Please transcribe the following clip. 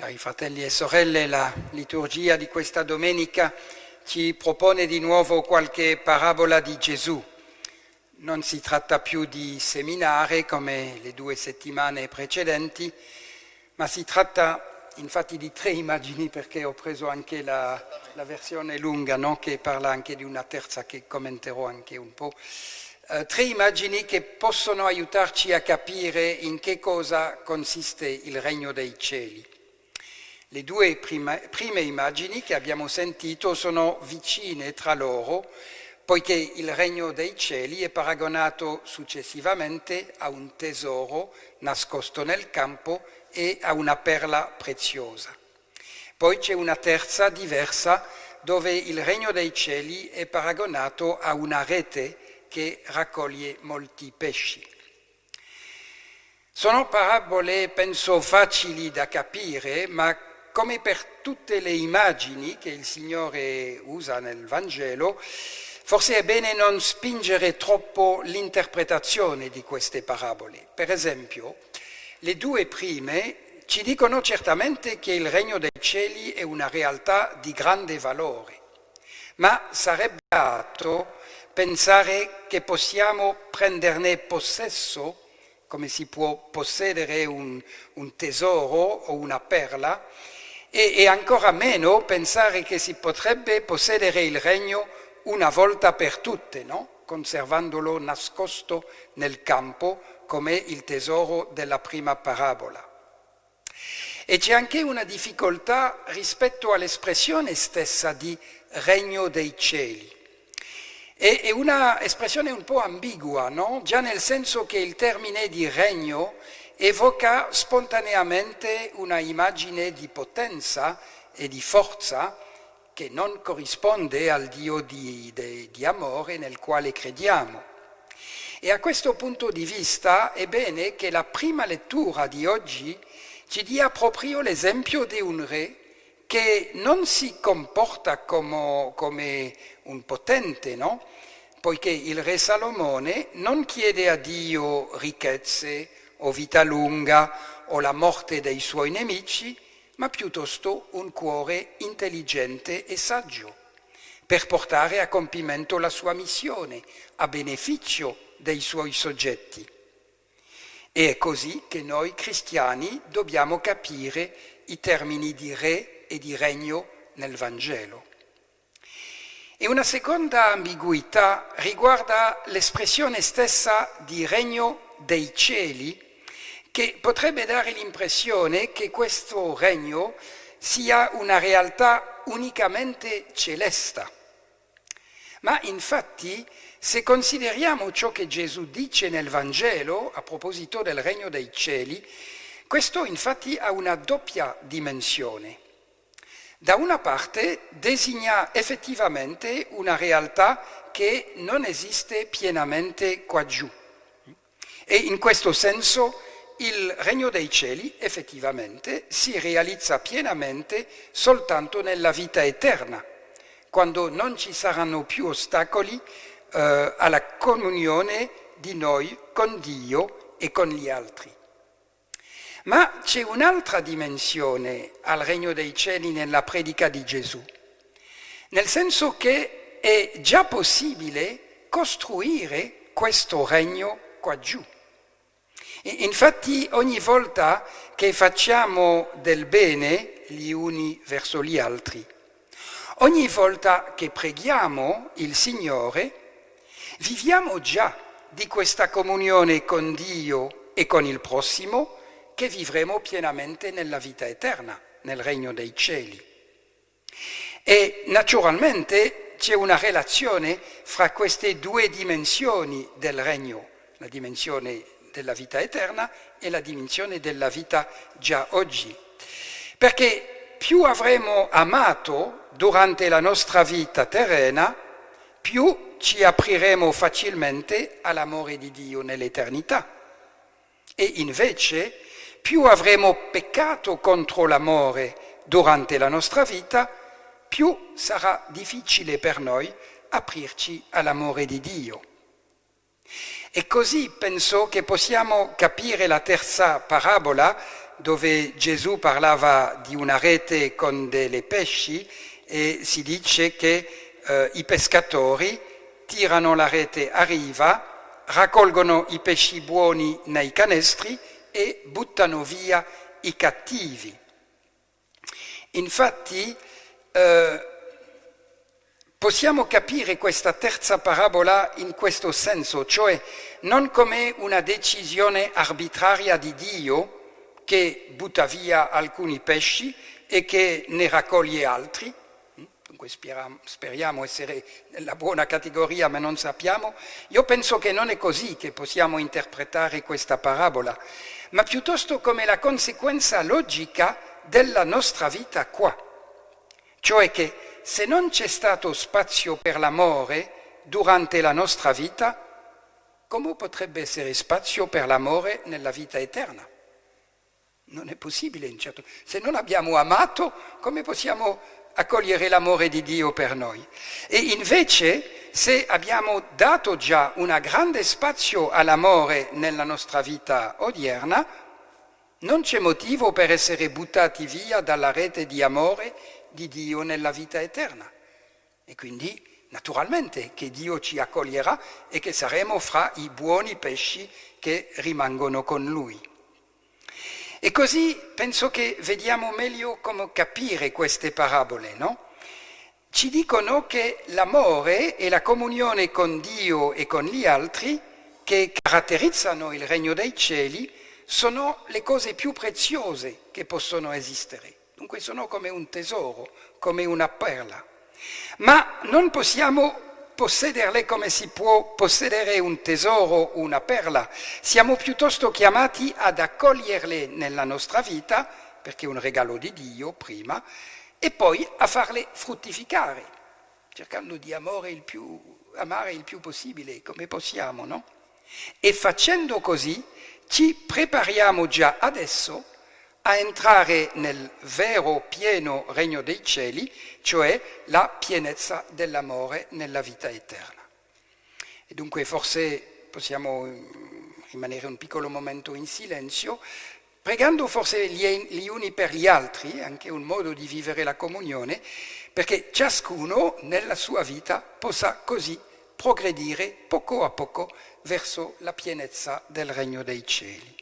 Cari fratelli e sorelle, la liturgia di questa domenica ci propone di nuovo qualche parabola di Gesù. Non si tratta più di seminare come le 2 settimane precedenti, ma si tratta infatti di 3 immagini, perché ho preso anche la versione lunga, no? Che parla anche di una terza che commenterò anche un po'. 3 immagini che possono aiutarci a capire in che cosa consiste il regno dei cieli. Le 2 prime immagini che abbiamo sentito sono vicine tra loro, poiché il regno dei cieli è paragonato successivamente a un tesoro nascosto nel campo e a una perla preziosa. Poi c'è una terza diversa, dove il regno dei cieli è paragonato a una rete che raccoglie molti pesci. Sono parabole, penso, facili da capire, ma come per tutte le immagini che il Signore usa nel Vangelo, forse è bene non spingere troppo l'interpretazione di queste parabole. Per esempio, le 2 prime ci dicono certamente che il regno dei cieli è una realtà di grande valore, ma sarebbe errato pensare che possiamo prenderne possesso, come si può possedere un tesoro o una perla, e ancora meno pensare che si potrebbe possedere il regno una volta per tutte, no? Conservandolo nascosto nel campo come il tesoro della prima parabola. E c'è anche una difficoltà rispetto all'espressione stessa di regno dei cieli. È una espressione un po' ambigua, no? Già nel senso che il termine di regno evoca spontaneamente una immagine di potenza e di forza che non corrisponde al Dio di amore nel quale crediamo. E a questo punto di vista è bene che la prima lettura di oggi ci dia proprio l'esempio di un re che non si comporta come un potente, no? Poiché il re Salomone non chiede a Dio ricchezze o vita lunga o la morte dei suoi nemici, ma piuttosto un cuore intelligente e saggio, per portare a compimento la sua missione, a beneficio dei suoi soggetti. E è così che noi cristiani dobbiamo capire i termini di re e di regno nel Vangelo. E una seconda ambiguità riguarda l'espressione stessa di regno dei cieli, che potrebbe dare l'impressione che questo regno sia una realtà unicamente celeste. Ma infatti, se consideriamo ciò che Gesù dice nel Vangelo a proposito del regno dei cieli, questo infatti ha una doppia dimensione. Da una parte designa effettivamente una realtà che non esiste pienamente qua giù. E in questo senso il regno dei cieli effettivamente si realizza pienamente soltanto nella vita eterna, quando non ci saranno più ostacoli alla comunione di noi con Dio e con gli altri. Ma c'è un'altra dimensione al regno dei cieli nella predica di Gesù, nel senso che è già possibile costruire questo regno qua giù. Infatti ogni volta che facciamo del bene gli uni verso gli altri, ogni volta che preghiamo il Signore, viviamo già di questa comunione con Dio e con il prossimo che vivremo pienamente nella vita eterna, nel regno dei cieli. E naturalmente c'è una relazione fra queste 2 dimensioni del regno, la dimensione della vita eterna e la dimensione della vita già oggi. Perché più avremo amato durante la nostra vita terrena, più ci apriremo facilmente all'amore di Dio nell'eternità. E invece, più avremo peccato contro l'amore durante la nostra vita, più sarà difficile per noi aprirci all'amore di Dio. E così penso che possiamo capire la terza parabola dove Gesù parlava di una rete con delle pesci e si dice che i pescatori tirano la rete a riva, raccolgono i pesci buoni nei canestri e buttano via i cattivi. Infatti possiamo capire questa terza parabola in questo senso, cioè non come una decisione arbitraria di Dio che butta via alcuni pesci e che ne raccoglie altri. Dunque speriamo essere nella buona categoria, ma non sappiamo. Io penso che non è così che possiamo interpretare questa parabola, ma piuttosto come la conseguenza logica della nostra vita qua. Cioè che se non c'è stato spazio per l'amore durante la nostra vita, come potrebbe essere spazio per l'amore nella vita eterna? Non è possibile, certo. Se non abbiamo amato, come possiamo accogliere l'amore di Dio per noi? E invece, se abbiamo dato già un grande spazio all'amore nella nostra vita odierna, non c'è motivo per essere buttati via dalla rete di amore di Dio nella vita eterna. E quindi, naturalmente, che Dio ci accoglierà e che saremo fra i buoni pesci che rimangono con Lui. E così penso che vediamo meglio come capire queste parabole, no? Ci dicono che l'amore e la comunione con Dio e con gli altri, che caratterizzano il regno dei cieli, sono le cose più preziose che possono esistere. Dunque sono come un tesoro, come una perla. Ma non possiamo possederle come si può possedere un tesoro o una perla. Siamo piuttosto chiamati ad accoglierle nella nostra vita, perché è un regalo di Dio prima, e poi a farle fruttificare, cercando di amare il più possibile, come possiamo, no? E facendo così ci prepariamo già adesso a entrare nel vero pieno regno dei cieli, cioè la pienezza dell'amore nella vita eterna. E dunque forse possiamo rimanere un piccolo momento in silenzio, pregando forse gli uni per gli altri, anche un modo di vivere la comunione, perché ciascuno nella sua vita possa così progredire poco a poco verso la pienezza del regno dei cieli.